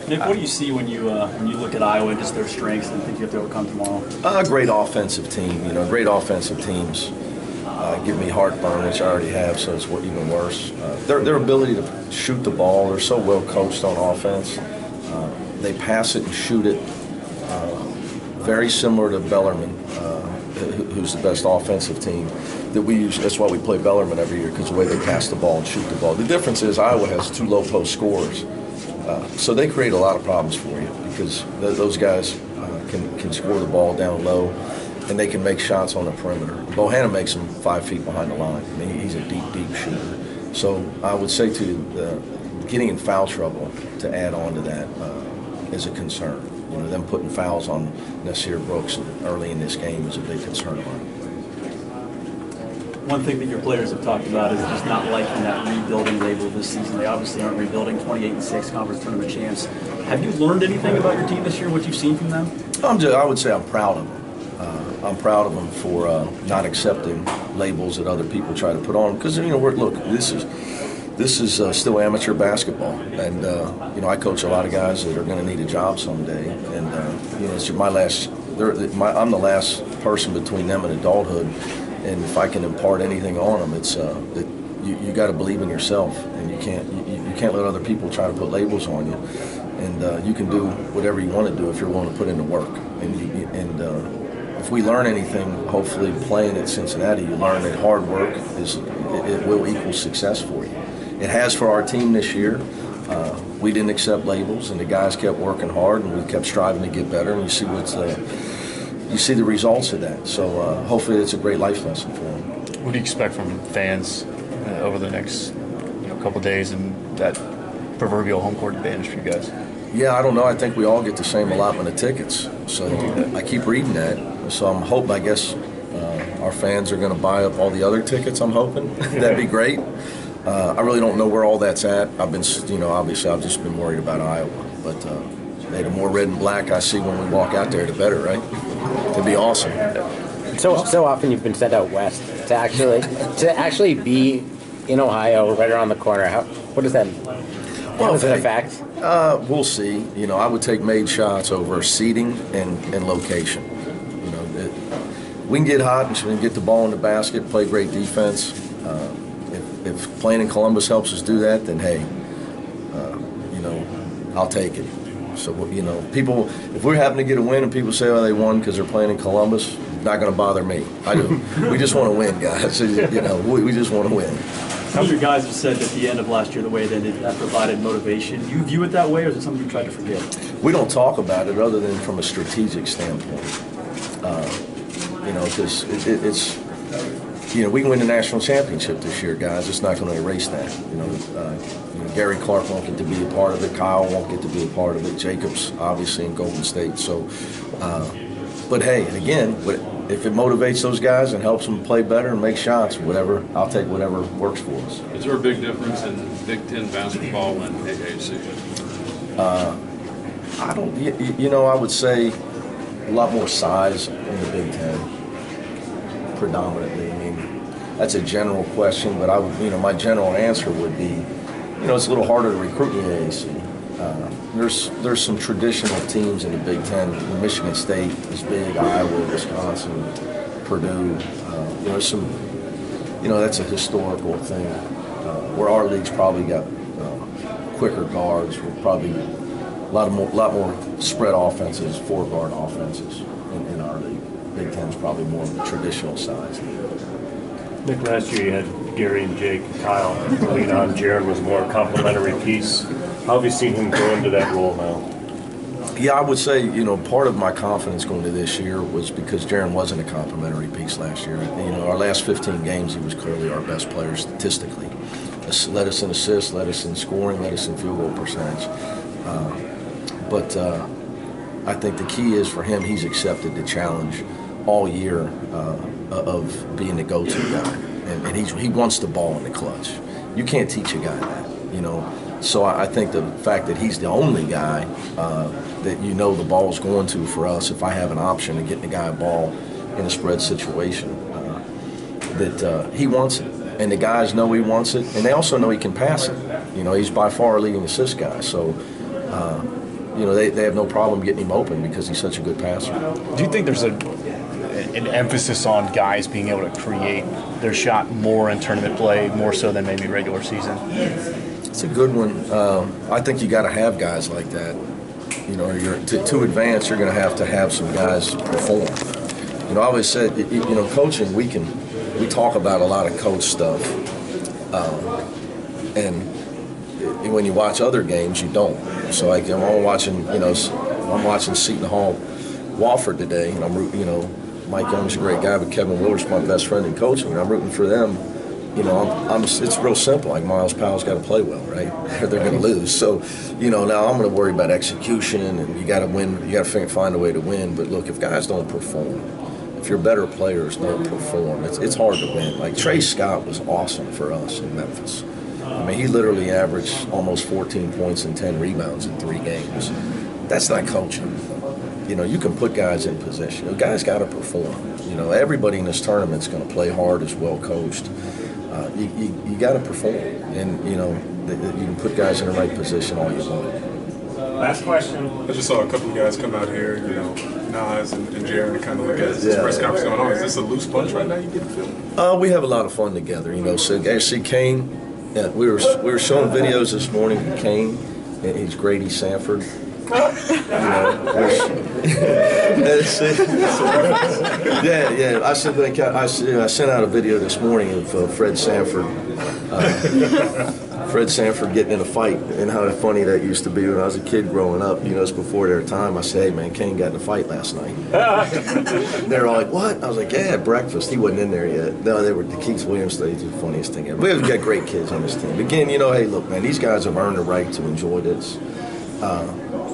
Nick, what do you see when you look at Iowa and just their strengths and think you have to overcome tomorrow? A great offensive team. Great offensive teams give me heartburn, which I already have, so it's even worse. Their ability to shoot the ball, they're so well coached on offense. They pass it and shoot it very similar to Bellarmine, who's the best offensive team that we use. That's why we play Bellarmine every year, because the way they pass the ball and shoot the ball. The difference is Iowa has 2 low post scorers, so they create a lot of problems for you because those guys can score the ball down low, and they can make shots on the perimeter. Bohanna makes them 5 feet behind the line. I mean, he's a deep shooter. So I would say to you, getting in foul trouble to add on to that is a concern. Them putting fouls on Nasir Brooks early in this game is a big concern of mine. One thing that your players have talked about is just not liking that rebuilding label this season. They obviously aren't rebuilding, 28-6 conference tournament champs. Have you learned anything about your team this year, what you've seen from them? I would say I'm proud of them. I'm proud of them for not accepting labels that other people try to put on them. Because, look, this is still amateur basketball, and I coach a lot of guys that are going to need a job someday, and it's my last. I'm the last person between them and adulthood, and if I can impart anything on them, it's that you got to believe in yourself, and you can't let other people try to put labels on you, and you can do whatever you want to do if you're willing to put in the work, and if we learn anything, hopefully playing at Cincinnati, you learn that hard work it will equal success for you. It has for our team this year. We didn't accept labels, and the guys kept working hard, and we kept striving to get better. And you see the results of that. So hopefully, it's a great life lesson for them. What do you expect from fans over the next couple days and that proverbial home court advantage for you guys? Yeah, I don't know. I think we all get the same allotment of tickets. So I keep reading that. So I'm hoping. I guess our fans are going to buy up all the other tickets. I'm hoping that'd be great. I really don't know where all that's at. I've been, obviously I've just been worried about Iowa. But hey, the more red and black I see when we walk out there, the better, right? It'd be awesome. So often you've been sent out west to actually be in Ohio, right around the corner. What does that mean? How does it affect? We'll see. I would take made shots over seeding and location. We can get hot and we can get the ball in the basket, play great defense. If playing in Columbus helps us do that, then hey, I'll take it. So people, if we're having to get a win and people say, oh, they won because they're playing in Columbus, not going to bother me. I do. We just want to win, guys. We just want to win. Some of your guys have said at the end of last year the way that provided motivation. Do you view it that way, or is it something you tried to forget? We don't talk about it other than from a strategic standpoint. Because it's. We can win the national championship this year, guys. It's not going to erase that. Gary Clark won't get to be a part of it. Kyle won't get to be a part of it. Jacobs, obviously, in Golden State. So, but hey, and again, if it motivates those guys and helps them play better and make shots, whatever, I'll take whatever works for us. Is there a big difference in Big Ten basketball and AAC? I don't. I would say a lot more size in the Big Ten, predominantly. I mean, that's a general question, but I would, my general answer would be, it's a little harder to recruit in the AAC. There's some traditional teams in the Big Ten. Michigan State is big, Iowa, Wisconsin, Purdue. There's some, that's a historical thing. Where our league's probably got quicker guards, we're probably a lot more spread offenses, 4-guard offenses in our league. Big Ten's probably more of the traditional size. Mick, last year you had Gary and Jake and Kyle lead on. Jaron was a more complimentary piece. How have you seen him grow into that role now? Yeah, I would say, part of my confidence going to this year was because Jaron wasn't a complimentary piece last year. Our last 15 games, he was clearly our best player statistically. Led us in assists, led us in scoring, led us in field goal percentage. But I think the key is for him, he's accepted the challenge all year of being the go-to guy. And he wants the ball in the clutch. You can't teach a guy that, So I think the fact that he's the only guy that the ball's going to for us, if I have an option of getting the guy a ball in a spread situation, that he wants it. And the guys know he wants it, and they also know he can pass it. You know, he's by far our leading assist guy. So, you know, they have no problem getting him open because he's such a good passer. Do you think there's an emphasis on guys being able to create their shot more in tournament play, more so than maybe regular season? It's a good one. I think you got to have guys like that. You know, to advance, you're going to have some guys perform. You know, I always said, you know, coaching, we talk about a lot of coach stuff, and when you watch other games, you don't. So like, I'm watching Seton Hall, Wofford today, and you know, Mike Young's a great guy, but Kevin Willard's my best friend in coaching. And I'm rooting for them. You know, it's real simple. Like Miles Powell's got to play well, right? Or they're going to lose. So, you know, now I'm going to worry about execution, and you got to win. You got to find a way to win. But look, if guys don't perform, if your better players don't perform, it's hard to win. Like Trey Scott was awesome for us in Memphis. I mean, he literally averaged almost 14 points and 10 rebounds in 3 games. That's not coaching. You know, you can put guys in position. You know, guys got to perform. You know, everybody in this tournament's going to play hard, is well coached. You got to perform, and you know you can put guys in the right position all you want. Last question. I just saw a couple of guys come out here, you know, Nas and Jaron, to kind of look at this press conference going on. Is this a loose bunch right now? You get the feeling? We have a lot of fun together, you know. So see Kane, we were showing videos this morning of Kane, and he's Grady Sanford. You know, yeah. I sent out a video this morning of Fred Sanford. Fred Sanford getting in a fight, and how funny that used to be when I was a kid growing up. You know, it's before their time. I said, hey, man, Kane got in a fight last night. They're all like, what? I was like, yeah, at breakfast. He wasn't in there yet. No, they were. The Keith Williams stage is the funniest thing ever. We've got great kids on this team. Again, you know, hey, look, man, these guys have earned the right to enjoy this.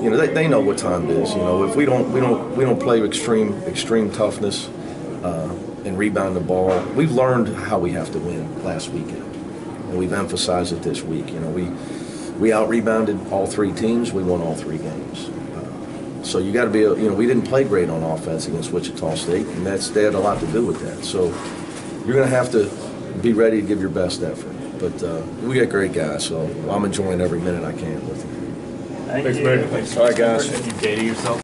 You know, they know what time it is. You know, if we don't play extreme toughness and rebound the ball, we've learned how we have to win last weekend, and we've emphasized it this week. You know, we out-rebounded all 3 teams. We won all 3 games. So you got to be, you know, we didn't play great on offense against Wichita State, and they had a lot to do with that. So you're going to have to be ready to give your best effort. But we got great guys, so I'm enjoying every minute I can with them. Thanks, Mick. Thanks. All right, guys. You dating yourself?